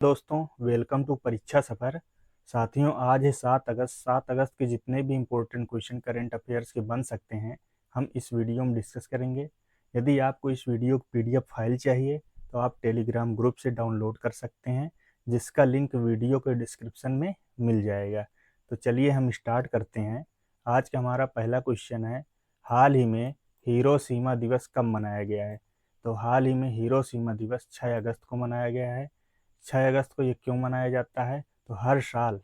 दोस्तों, welcome to परीक्षा सफ़र। साथियों, आज है 7 अगस्त। 7 अगस्त के जितने भी इम्पोर्टेंट क्वेश्चन करंट अफेयर्स के बन सकते हैं, हम इस वीडियो में डिस्कस करेंगे। यदि आपको इस वीडियो की पीडीएफ फाइल चाहिए तो आप टेलीग्राम ग्रुप से डाउनलोड कर सकते हैं, जिसका लिंक वीडियो के डिस्क्रिप्शन में मिल जाएगा। तो चलिए हम स्टार्ट करते हैं। आज का हमारा पहला क्वेश्चन है, हाल ही में हिरोशिमा दिवस कब मनाया गया है? तो हाल ही में हिरोशिमा दिवस 6 अगस्त को मनाया गया है। 6 अगस्त को ये क्यों मनाया जाता है? तो हर साल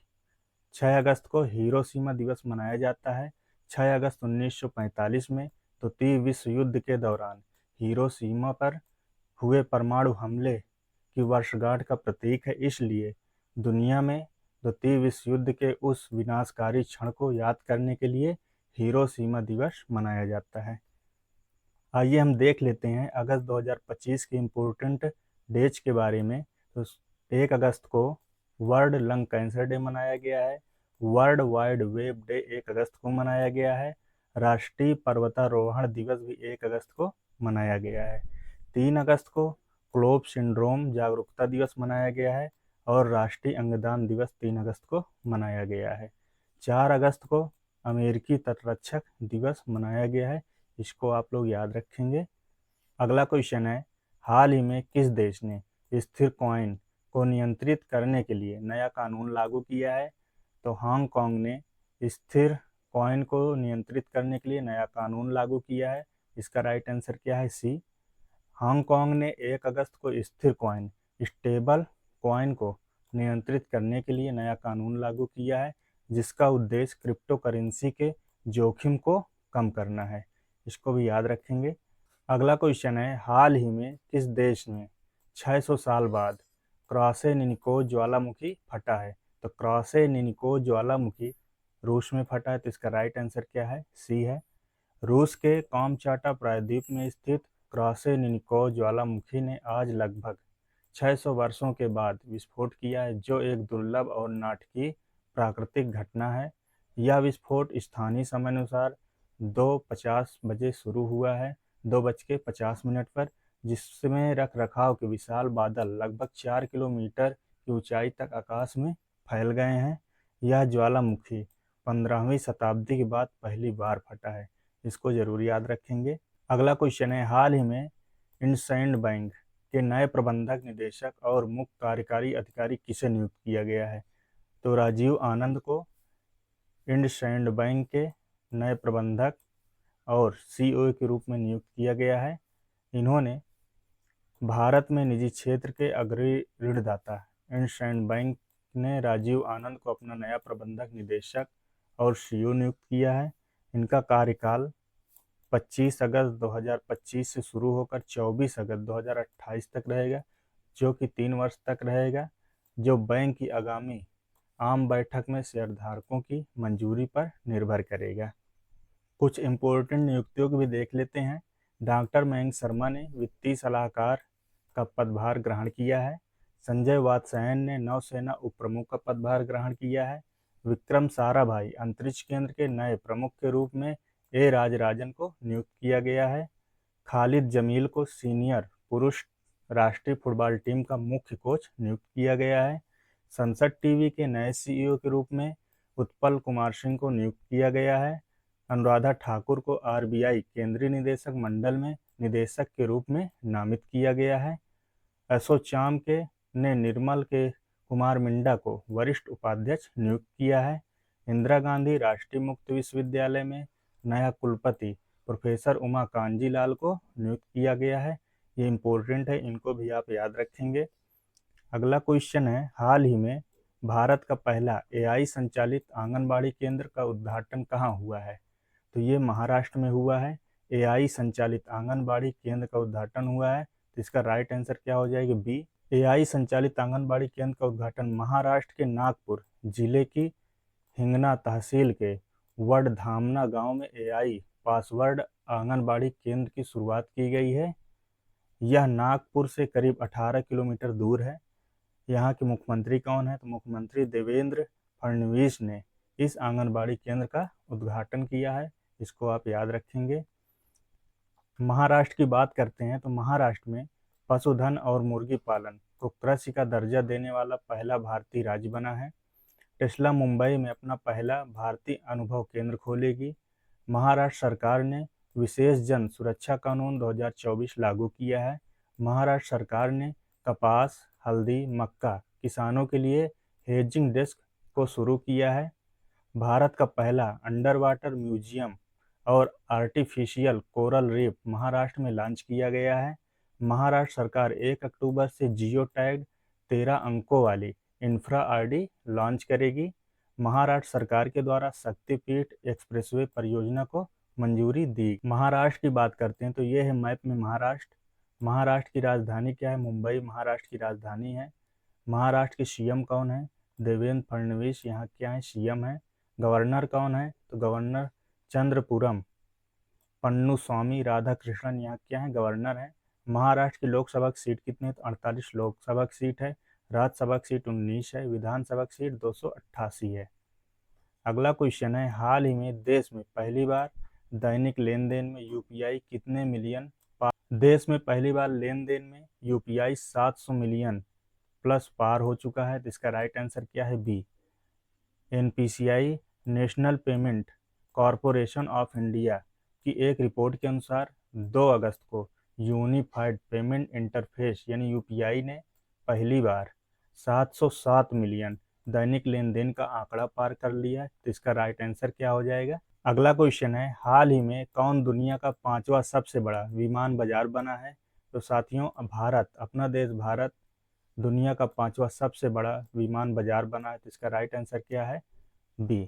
6 अगस्त को हिरोशिमा दिवस मनाया जाता है। 6 अगस्त 1945 में द्वितीय विश्व युद्ध के दौरान हिरोशिमा पर हुए परमाणु हमले की वर्षगांठ का प्रतीक है। इसलिए दुनिया में द्वितीय विश्व युद्ध के उस विनाशकारी क्षण को याद करने के लिए हिरोशिमा दिवस मनाया जाता है। आइए हम देख लेते हैं अगस्त 2025 के इम्पोर्टेंट डेज के बारे में। तो 1 अगस्त को वर्ल्ड लंग कैंसर डे मनाया गया है। वर्ल्ड वाइड वेब डे 1 अगस्त को मनाया गया है। राष्ट्रीय पर्वतारोहण दिवस भी 1 अगस्त को मनाया गया है। 3 अगस्त को क्लोव सिंड्रोम जागरूकता दिवस मनाया गया है और राष्ट्रीय अंगदान दिवस 3 अगस्त को मनाया गया है। 4 अगस्त को अमेरिकी तटरक्षक दिवस मनाया गया है। इसको आप लोग याद रखेंगे। अगला क्वेश्चन है, हाल ही में किस देश ने स्थिर कॉइन को नियंत्रित करने के लिए नया कानून लागू किया है? तो हांगकांग ने स्थिर कॉइन को नियंत्रित करने के लिए नया कानून लागू किया है। इसका राइट आंसर क्या है? सी। हांगकांग ने 1 अगस्त को स्थिर कॉइन स्टेबल कॉइन को नियंत्रित करने के लिए नया कानून लागू किया है, जिसका उद्देश्य क्रिप्टो करेंसी के जोखिम को कम करना है। इसको भी याद रखेंगे। अगला क्वेश्चन है, हाल ही में किस देश में 600 साल बाद क्रॉसेनिको ज्वालामुखी फटा है? तो क्रॉसेनिको ज्वालामुखी रूस में फटा है। तो इसका राइट आंसर क्या है? सी है। रूस के कामचाटा प्रायद्वीप में स्थित क्रॉसेनिको ज्वालामुखी ने आज लगभग 600 वर्षों के बाद विस्फोट किया है, जो एक दुर्लभ और नाटकीय प्राकृतिक घटना है। यह विस्फोट स्थानीय समय अनुसार 2:50 बजे शुरू हुआ है, 2:50 पर, जिसमें रख रखाव के विशाल बादल लगभग 4 किलोमीटर की ऊंचाई तक आकाश में फैल गए हैं। यह ज्वालामुखी 15वीं शताब्दी के बाद पहली बार फटा है। इसको जरूर याद रखेंगे। अगला क्वेश्चन है, हाल ही में इंडसइंड बैंक के नए प्रबंधक निदेशक और मुख्य कार्यकारी अधिकारी किसे नियुक्त किया गया है? तो राजीव आनंद को इंडसइंड बैंक के नए प्रबंधक और सीईओ के रूप में नियुक्त किया गया है। इन्होंने भारत में निजी क्षेत्र के अग्रणी ऋणदाता इंडसइंड बैंक ने राजीव आनंद को अपना नया प्रबंधक निदेशक और सीईओ नियुक्त किया है। इनका कार्यकाल 25 अगस्त 2025 से शुरू होकर 24 अगस्त 2028 तक रहेगा, जो कि 3 वर्ष तक रहेगा, जो बैंक की आगामी आम बैठक में शेयरधारकों की मंजूरी पर निर्भर करेगा। कुछ इम्पोर्टेंट नियुक्तियों को भी देख लेते हैं। डॉक्टर मयंक शर्मा ने वित्तीय सलाहकार का पदभार ग्रहण किया है। संजय वात्स्यायन ने नौसेना उप प्रमुख का पदभार ग्रहण किया है। विक्रम साराभाई अंतरिक्ष केंद्र के नए प्रमुख के रूप में ए राजराजन को नियुक्त किया गया है। खालिद जमील को सीनियर पुरुष राष्ट्रीय फुटबॉल टीम का मुख्य कोच नियुक्त किया गया है। संसद टीवी के नए सीईओ के रूप में उत्पल कुमार सिंह को नियुक्त किया गया है। अनुराधा ठाकुर को आरबीआई केंद्रीय निदेशक मंडल में निदेशक के रूप में नामित किया गया है। एसोचैम के ने निर्मल के कुमार मिंडा को वरिष्ठ उपाध्यक्ष नियुक्त किया है। इंदिरा गांधी राष्ट्रीय मुक्त विश्वविद्यालय में नया कुलपति प्रोफेसर उमा कांजी लाल को नियुक्त किया गया है। ये इम्पोर्टेंट है, इनको भी आप याद रखेंगे। अगला क्वेश्चन है, हाल ही में भारत का पहला एआई संचालित आंगनबाड़ी केंद्र का उद्घाटन कहाँ हुआ है? तो ये महाराष्ट्र में हुआ है। एआई संचालित आंगनबाड़ी केंद्र का उद्घाटन हुआ है। तो इसका राइट आंसर क्या हो जाएगा? बी। एआई संचालित आंगनबाड़ी केंद्र का उद्घाटन महाराष्ट्र के नागपुर जिले की हिंगना तहसील के वडधामना गांव में एआई पासवर्ड आंगनबाड़ी केंद्र की शुरुआत की गई है। यह नागपुर से करीब 18 किलोमीटर दूर है। यहाँ के मुख्यमंत्री कौन है? तो मुख्यमंत्री देवेंद्र फडणवीस ने इस आंगनबाड़ी केंद्र का उद्घाटन किया है। इसको आप याद रखेंगे। महाराष्ट्र की बात करते हैं तो महाराष्ट्र में पशुधन और मुर्गी पालन को कृषि का दर्जा देने वाला पहला भारतीय राज्य बना है। टेस्ला मुंबई में अपना पहला भारतीय अनुभव केंद्र खोलेगी। महाराष्ट्र सरकार ने विशेष जन सुरक्षा कानून 2024 लागू किया है। महाराष्ट्र सरकार ने कपास, हल्दी, मक्का किसानों के लिए हेजिंग डेस्क को शुरू किया है। भारत का पहला अंडर वाटर म्यूजियम और आर्टिफिशियल कोरल रीफ महाराष्ट्र में लॉन्च किया गया है। महाराष्ट्र सरकार 1 अक्टूबर से जियो टैग 13 अंकों वाली इंफ्रा आरडी लॉन्च करेगी। महाराष्ट्र सरकार के द्वारा शक्तिपीठ एक्सप्रेसवे परियोजना को मंजूरी दी। महाराष्ट्र की बात करते हैं तो ये है मैप में महाराष्ट्र। महाराष्ट्र की राजधानी क्या है? मुंबई महाराष्ट्र की राजधानी है। महाराष्ट्र के सीएम कौन है? देवेंद्र फडणवीस यहाँ क्या है? सीएम है। गवर्नर कौन है? तो गवर्नर चंद्रपुरम पन्नुस्वामी राधाकृष्णन यहाँ क्या है? गवर्नर है। महाराष्ट्र की लोकसभा की सीट कितनी है? तो 48 लोकसभा की सीट है। राज्यसभा की सीट 19 है। विधानसभा की सीट 288 है। अगला क्वेश्चन है, हाल ही में देश में पहली बार दैनिक लेन देन में यूपीआई कितने मिलियन देश में पहली बार लेन देन में यूपीआई 700 मिलियन प्लस पार हो चुका है। तो इसका राइट आंसर क्या है? B. NPCI national payment corporation of India की एक रिपोर्ट के अनुसार 2 अगस्त को यूनिफाइड पेमेंट इंटरफेस यानी यूपीआई ने पहली बार 707 मिलियन दैनिक लेन देन का आंकड़ा पार कर लिया है। तो इसका राइट आंसर क्या हो जाएगा? अगला क्वेश्चन है, हाल ही में कौन दुनिया का 5वां सबसे बड़ा विमान बाजार बना है? तो साथियों, भारत, अपना देश भारत दुनिया का 5वां सबसे बड़ा विमान बाजार बना है। तो इसका राइट आंसर क्या है? बी।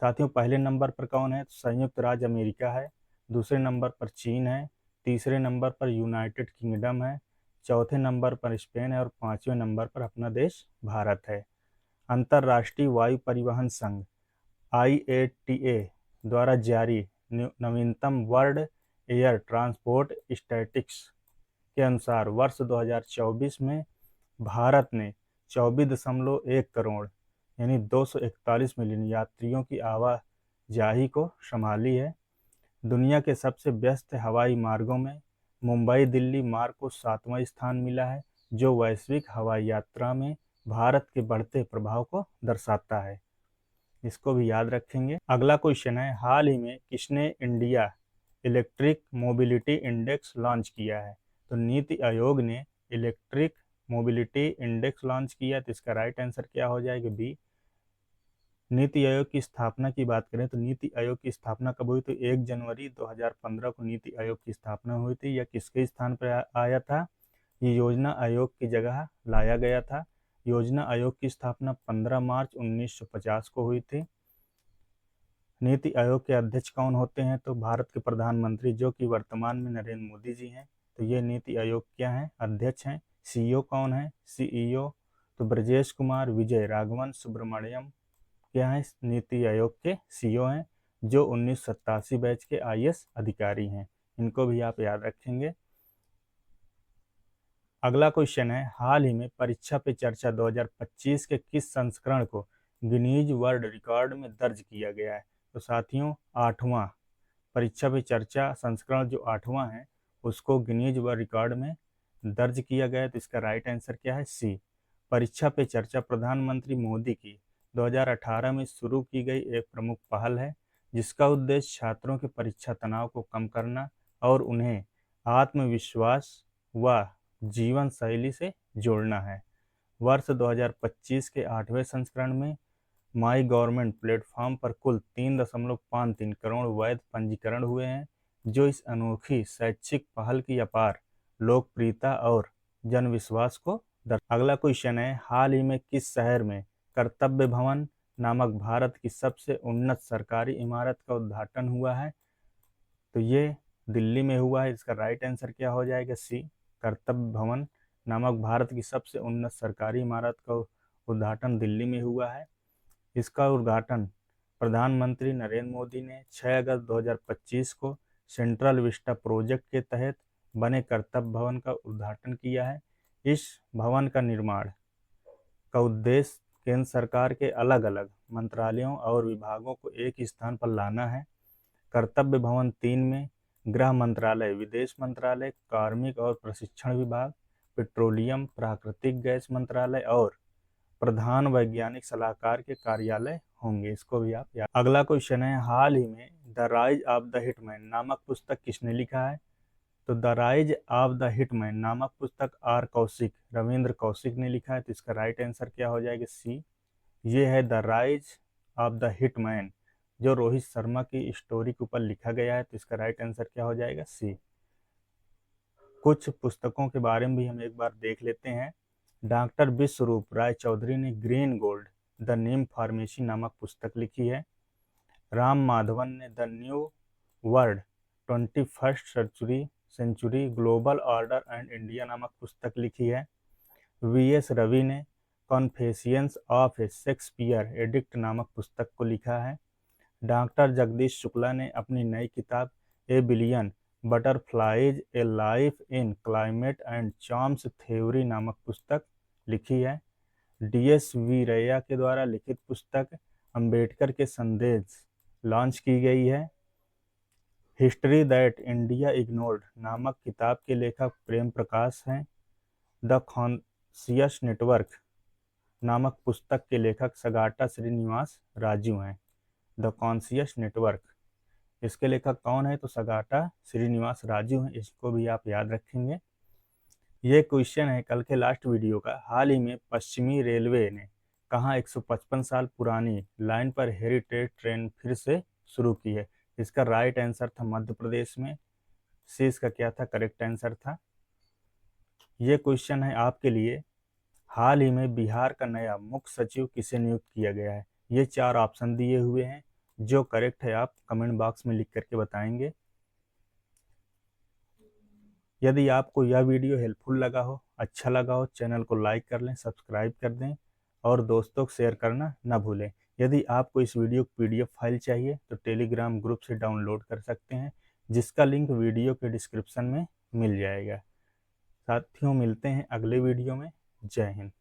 साथियों, पहले नंबर पर कौन है? संयुक्त राज्य अमेरिका है। दूसरे नंबर पर चीन है। तीसरे नंबर पर यूनाइटेड किंगडम है। चौथे नंबर पर स्पेन है और 5वें नंबर पर अपना देश भारत है। अंतर्राष्ट्रीय वायु परिवहन संघ IATA द्वारा जारी नवीनतम वर्ल्ड एयर ट्रांसपोर्ट स्टैटिस्टिक्स के अनुसार वर्ष 2024 में भारत ने 24.1 करोड़ यानी 241 मिलियन यात्रियों की आवाजाही को संभाली है। दुनिया के सबसे व्यस्त हवाई मार्गों में मुंबई दिल्ली मार्ग को 7वां स्थान मिला है, जो वैश्विक हवाई यात्रा में भारत के बढ़ते प्रभाव को दर्शाता है। इसको भी याद रखेंगे। अगला क्वेश्चन है, हाल ही में किसने India electric mobility index launch किया है? तो नीति आयोग ने इलेक्ट्रिक मोबिलिटी इंडेक्स लॉन्च किया। तो इसका राइट आंसर क्या हो जाएगा? बी। नीति आयोग की स्थापना की बात करें तो नीति आयोग की स्थापना कब हुई? तो 1 जनवरी 2015 को नीति आयोग की स्थापना हुई थी। यह किसके स्थान पर आया था? ये योजना आयोग की जगह लाया गया था। योजना आयोग की स्थापना 15 मार्च 1950 को हुई थी। नीति आयोग के अध्यक्ष कौन होते हैं? तो भारत के प्रधानमंत्री, जो कि वर्तमान में नरेंद्र मोदी जी हैं। तो ये नीति आयोग क्या है? अध्यक्ष हैं। सीईओ कौन है? सीईओ तो ब्रजेश कुमार विजय राघवन सुब्रमण्यम क्या है? नीति आयोग के सीईओ हैं, जो 1987 बैच के आईएएस अधिकारी हैं। इनको भी आप याद रखेंगे। अगला क्वेश्चन है, हाल ही में परीक्षा पे चर्चा 2025 के किस संस्करण को गिनीज वर्ल्ड रिकॉर्ड में दर्ज किया गया है? तो साथियों, 8वां परीक्षा पे चर्चा संस्करण जो 8वां है, उसको गिनीज वर्ल्ड रिकॉर्ड में दर्ज किया गया है। तो इसका राइट आंसर क्या है? सी। परीक्षा पे चर्चा प्रधानमंत्री मोदी की 2018 में शुरू की गई एक प्रमुख पहल है, जिसका उद्देश्य छात्रों के परीक्षा तनाव को कम करना और उन्हें आत्मविश्वास व जीवन शैली से जोड़ना है। वर्ष 2025 के 8वें संस्करण में माई गवर्नमेंट प्लेटफॉर्म पर कुल 3.53 करोड़ वैध पंजीकरण हुए हैं, जो इस अनोखी शैक्षिक पहल की अपार लोकप्रियता और जनविश्वास को अगला क्वेश्चन है, हाल ही में किस शहर में कर्तव्य भवन नामक भारत की सबसे उन्नत सरकारी इमारत का उद्घाटन हुआ है? तो ये दिल्ली में हुआ है। इसका राइट आंसर क्या हो जाएगा? सी। कर्तव्य भवन नामक भारत की सबसे उन्नत सरकारी इमारत का उद्घाटन दिल्ली में हुआ है। इसका उद्घाटन प्रधानमंत्री नरेंद्र मोदी ने 6 अगस्त 2025 को सेंट्रल विस्टा प्रोजेक्ट के तहत बने कर्तव्य भवन का उद्घाटन किया है। इस भवन का निर्माण का उद्देश्य केंद्र सरकार के अलग अलग मंत्रालयों और विभागों को एक स्थान पर लाना है। कर्तव्य भवन 3 में गृह मंत्रालय, विदेश मंत्रालय, कार्मिक और प्रशिक्षण विभाग, पेट्रोलियम प्राकृतिक गैस मंत्रालय और प्रधान वैज्ञानिक सलाहकार के कार्यालय होंगे। इसको भी आप याद। अगला क्वेश्चन है, हाल ही में the rise of the hitman नामक पुस्तक किसने लिखा है? तो the rise of the hitman नामक पुस्तक आर कौशिक, रविंद्र कौशिक ने लिखा है। तो इसका राइट आंसर क्या हो जाएगा? सी। ये है the rise of the hitman, जो रोहित शर्मा की स्टोरी के ऊपर लिखा गया है। तो इसका राइट आंसर क्या हो जाएगा? सी। कुछ पुस्तकों के बारे में भी हम एक बार देख लेते हैं। डॉक्टर विश्वरूप राय चौधरी ने green gold the neem pharmacy नामक पुस्तक लिखी है। राम माधवन ने the new world 21st century global order and India नामक पुस्तक लिखी है। वी.एस. रवि ने confessions of a Shakespeare addict नामक पुस्तक को लिखा है। डॉक्टर जगदीश शुक्ला ने अपनी नई किताब ए billion butterflies A life in climate and charms theory नामक पुस्तक लिखी है। डी.एस. वीरैया के द्वारा लिखित पुस्तक अंबेडकर के संदेश लॉन्च की गई है। हिस्ट्री दैट इंडिया इग्नोर्ड नामक किताब के लेखक प्रेम प्रकाश हैं। द कॉन्शियस नेटवर्क नामक पुस्तक के लेखक सगाटा श्रीनिवास राजू हैं। द कॉन्शियस नेटवर्क, इसके लेखक कौन है? तो सगाटा श्रीनिवास राजू हैं। इसको भी आप याद रखेंगे। ये क्वेश्चन है कल के लास्ट वीडियो का। हाल ही में पश्चिमी रेलवे ने कहाँ 155 साल पुरानी लाइन पर हेरिटेज ट्रेन फिर से शुरू की है? इसका राइट आंसर था मध्य प्रदेश में। सी इसका क्या था? करेक्ट आंसर था। ये क्वेश्चन है आपके लिए, हाल ही में बिहार का नया मुख्य सचिव किसे नियुक्त किया गया है? ये 4 ऑप्शन दिए हुए हैं। जो करेक्ट है आप कमेंट बॉक्स में लिख करके बताएंगे। यदि आपको यह वीडियो हेल्पफुल लगा हो, अच्छा लगा हो, चैनल को लाइक कर लें, सब्सक्राइब कर दें और दोस्तों को शेयर करना ना भूलें। यदि आपको इस वीडियो की पीडीएफ फाइल चाहिए तो टेलीग्राम ग्रुप से डाउनलोड कर सकते हैं, जिसका लिंक वीडियो के डिस्क्रिप्शन में मिल जाएगा। साथियों, मिलते हैं अगले वीडियो में। जय हिंद।